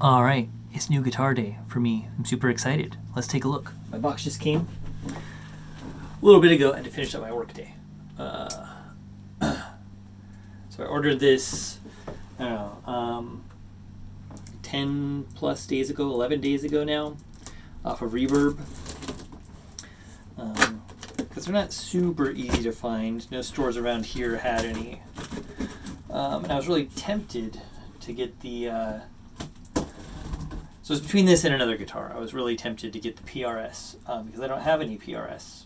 All right, it's new guitar day for me. I'm super excited. Let's take a look. My box just came a little bit ago. I had to finish up my work day. So I ordered this, I don't know, 10 plus days ago, 11 days ago now, off of Reverb. Because they're not super easy to find. No stores around here had any. And I was really tempted to get the... So it's between this and another guitar. I was really tempted to get the PRS because I don't have any PRS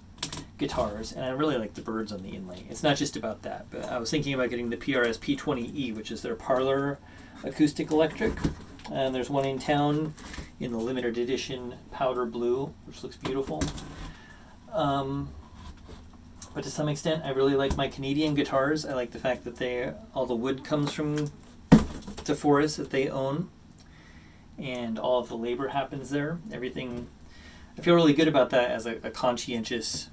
guitars, and I really like the birds on the inlay. It's not just about that, but I was thinking about getting the PRS P20E, which is their Parlor acoustic electric. And there's one in town in the limited edition powder blue, which looks beautiful. But to some extent, I really like my Canadian guitars. I like the fact that all the wood comes from the forest that they own, and all of the labor happens there. Everything, I feel really good about that as a conscientious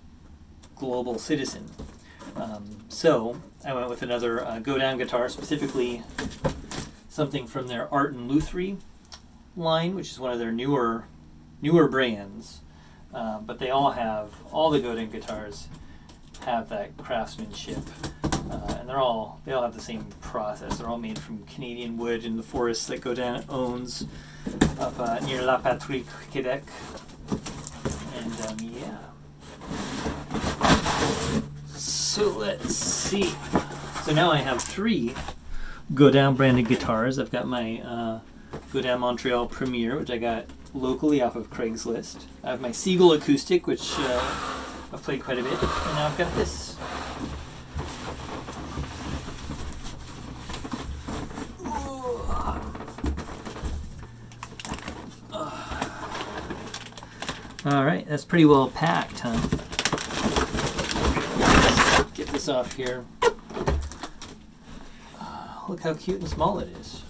global citizen. So I went with another go down guitar, specifically something from their Art and Lutherie line, which is one of their newer brands. But they all the go down guitars have that craftsmanship, and they all have the same process. They're all made from Canadian wood in the forests that Godin owns up near La Patrie, Quebec. And yeah. So let's see. So now I have 3 Godin branded guitars. I've got my Godin Montreal Premier, which I got locally off of Craigslist. I have my Siegel acoustic, which I've played quite a bit, and now I've got this. All right, that's pretty well packed, huh? Get this off here. Look how cute and small it is.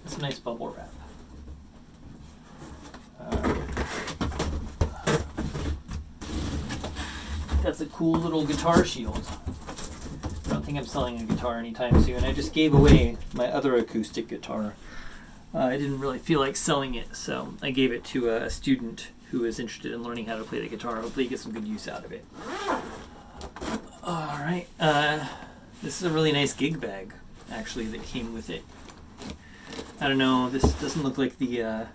It's a nice bubble wrap. That's a cool little guitar shield. I don't think I'm selling a guitar anytime soon. I just gave away my other acoustic guitar. I didn't really feel like selling it, so I gave it to a student who is interested in learning how to play the guitar. Hopefully he gets some good use out of it. Alright, this is a really nice gig bag, actually, that came with it. I don't know, this doesn't look like the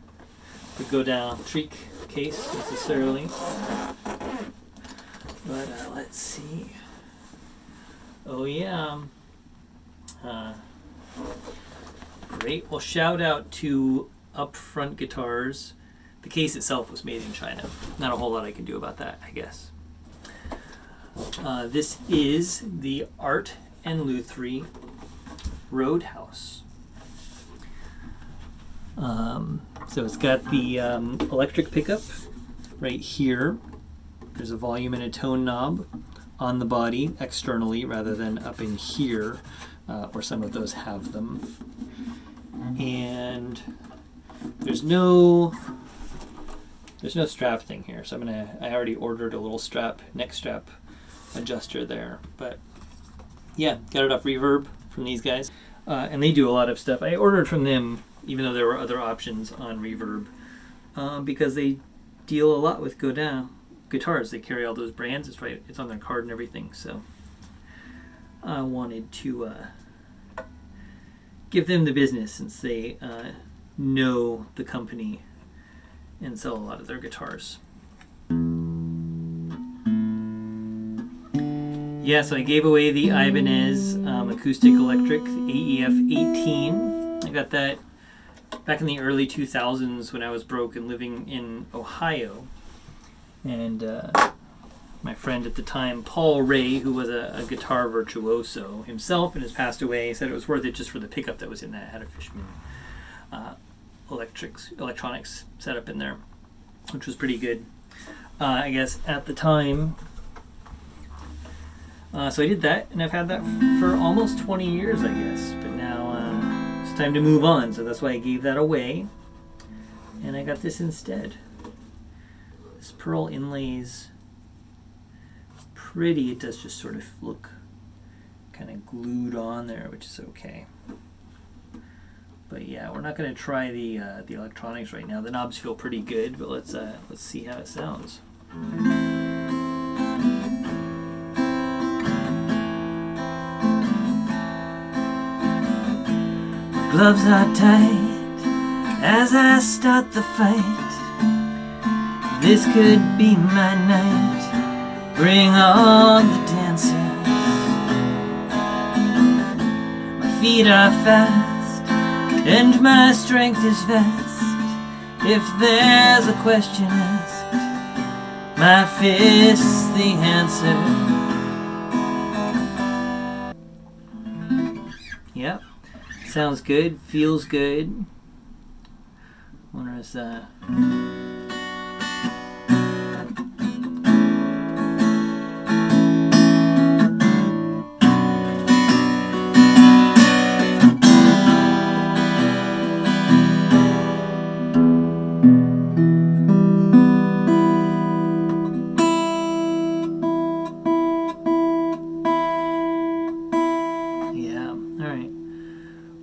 Godin Trick case, necessarily. But let's see. Oh yeah. Great. Well, shout out to Upfront Guitars. The case itself was made in China. Not a whole lot I can do about that, I guess. This is the Art and Lutherie Roadhouse. So it's got the electric pickup right here. There's a volume and a tone knob on the body externally rather than up in here, where some of those have them. And there's no strap thing here, so I already ordered a little neck strap adjuster there. But yeah, got it off Reverb from these guys, and they do a lot of stuff. I ordered from them, even though there were other options on Reverb, because they deal a lot with Godin guitars. They carry all those brands. It's on their card and everything. So I wanted to give them the business, since they know the company and sell a lot of their guitars. Yeah, so I gave away the Ibanez acoustic electric, the AEF 18. I got that back in the early 2000s when I was broke and living in Ohio. And my friend at the time, Paul Ray, who was a guitar virtuoso himself and has passed away, said it was worth it just for the pickup that was in that. It had a Fishman electronics setup in there, which was pretty good, I guess, at the time. So I did that, and I've had that for almost 20 years, I guess. But now it's time to move on, so that's why I gave that away. And I got this instead. This pearl inlay's pretty. It does just sort of look kind of glued on there, which is okay. But yeah, we're not going to try the electronics right now. The knobs feel pretty good, but let's see how it sounds. Gloves are tight as I start the fight. This could be my night. Bring on the dancers. My feet are fast and my strength is vast. If there's a question asked, my fist's the answer. Yep. Sounds good, feels good. Wonder if yeah, all right.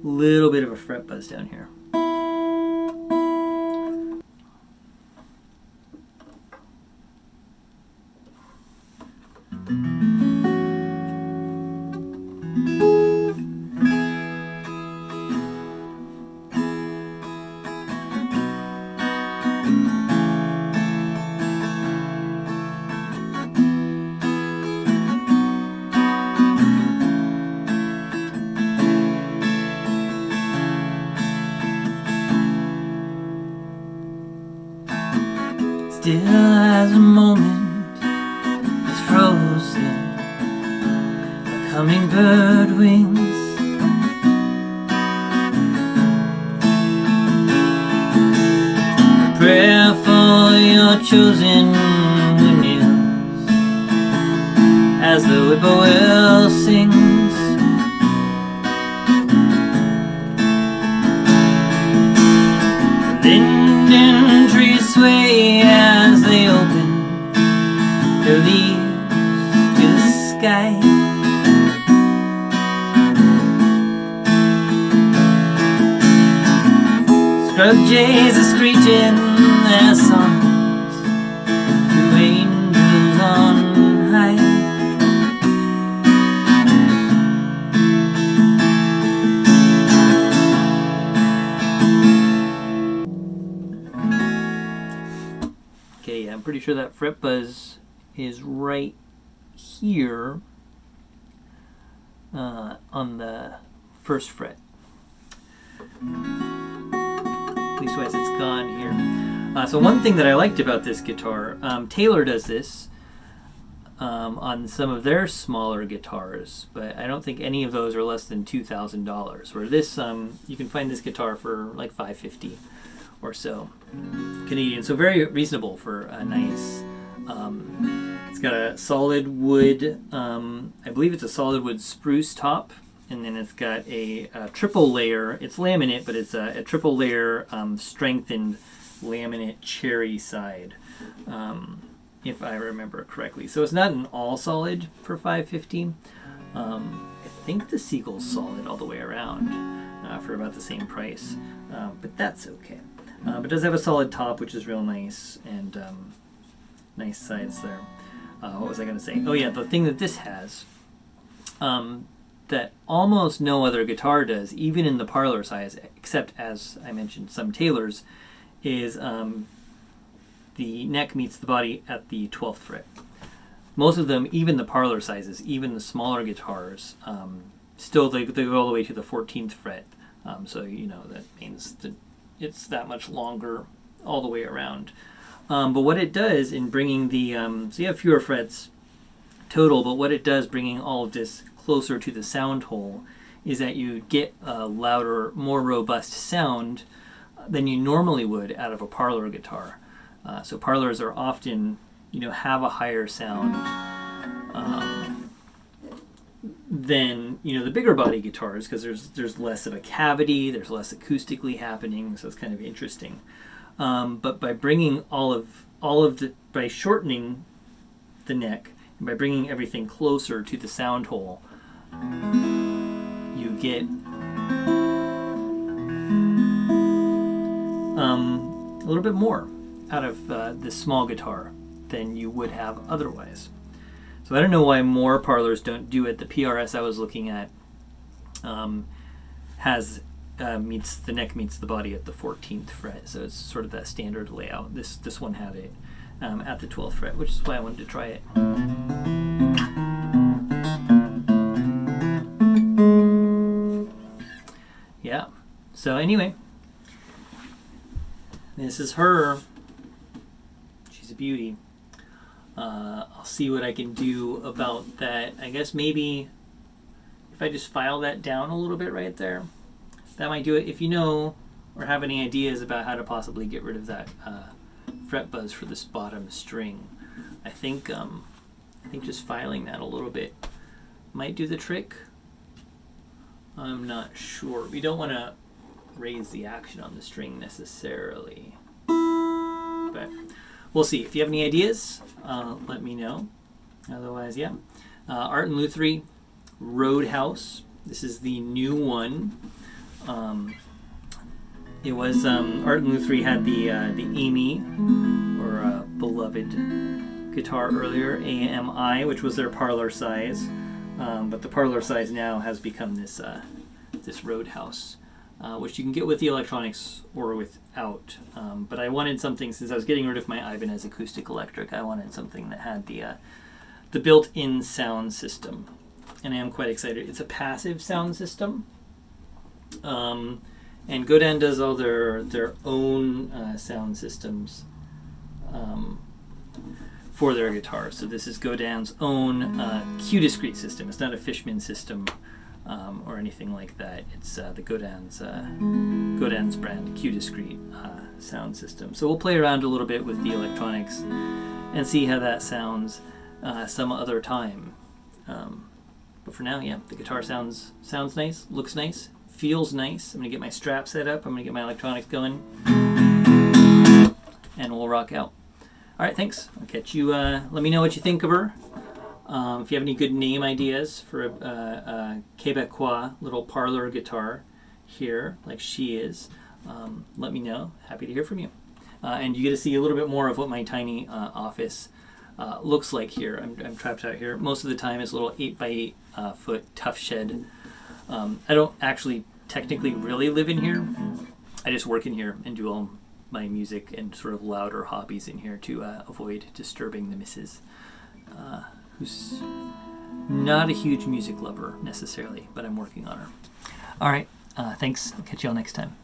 Little bit of a fret buzz down here. Still as a moment is frozen, like hummingbird wings. A prayer for your chosen windmills as the whippoorwill sings. Linden trees sway as they open their leaves to the sky. Scrub jays are screeching their songs to angels on high. Okay, I'm pretty sure that fret buzz is right here on the first fret. Leastwise, it's gone here. So one thing that I liked about this guitar, Taylor does this on some of their smaller guitars, but I don't think any of those are less than $2,000. Where this, you can find this guitar for like $550 or so Canadian. So very reasonable for a nice. It's got a solid wood. I believe it's a solid wood spruce top. And then it's got a triple layer. It's laminate, but it's a triple layer strengthened laminate cherry side, if I remember correctly. So it's not an all solid for $550. I think the Seagull's solid all the way around for about the same price, but that's okay. But it does have a solid top, which is real nice, and nice sides there. What was I going to say? Oh yeah, the thing that this has. That almost no other guitar does, even in the Parlor size, except, as I mentioned, some Taylors, is the neck meets the body at the 12th fret. Most of them, even the Parlor sizes, even the smaller guitars, still they go all the way to the 14th fret. So, you know, that means that it's that much longer all the way around. But what it does in bringing the, so you have fewer frets total, but what it does bringing all of this closer to the sound hole is that you get a louder, more robust sound than you normally would out of a Parlor guitar. So Parlors are often, you know, have a higher sound than, you know, the bigger body guitars, because there's less of a cavity, there's less acoustically happening, so it's kind of interesting. But by bringing by shortening the neck and by bringing everything closer to the sound hole, you get a little bit more out of this small guitar than you would have otherwise. So I don't know why more parlors don't do it. The PRS I was looking at has meets the neck meets the body at the 14th fret, so it's sort of that standard layout. This one had it at the 12th fret, which is why I wanted to try it. Yeah. So anyway, this is her. She's a beauty. I'll see what I can do about that. I guess maybe if I just file that down a little bit right there, that might do it. If you know or have any ideas about how to possibly get rid of that fret buzz for this bottom string, I think just filing that a little bit might do the trick. I'm not sure. We don't want to raise the action on the string necessarily, but we'll see. If you have any ideas, let me know. Otherwise, yeah. Art and Lutherie, Roadhouse. This is the new one. It was Art and Lutherie had the Amy, or beloved guitar earlier, AMI, which was their Parlor size. But the Parlor size now has become this Roadhouse, which you can get with the electronics or without. But I wanted something, since I was getting rid of my Ibanez acoustic electric, I wanted something that had the built-in sound system. And I am quite excited. It's a passive sound system. And Godin does all their own sound systems for their guitars. So this is Godin's own Q-Discrete system. It's not a Fishman system or anything like that. It's the Godin's brand Q-Discrete sound system. So we'll play around a little bit with the electronics and see how that sounds some other time. But for now, yeah, the guitar sounds nice, looks nice, feels nice. I'm going to get my strap set up. I'm going to get my electronics going, and we'll rock out. All right, thanks. I'll catch you. Let me know what you think of her. If you have any good name ideas for a Quebecois little parlor guitar here, like she is, let me know. Happy to hear from you. And you get to see a little bit more of what my tiny office looks like here. I'm trapped out here. Most of the time it's a little 8x8 foot tough shed. I don't actually technically really live in here. I just work in here and do all my music and sort of louder hobbies in here to avoid disturbing the missus, who's not a huge music lover necessarily, but I'm working on her. All right, thanks. I'll catch y'all next time.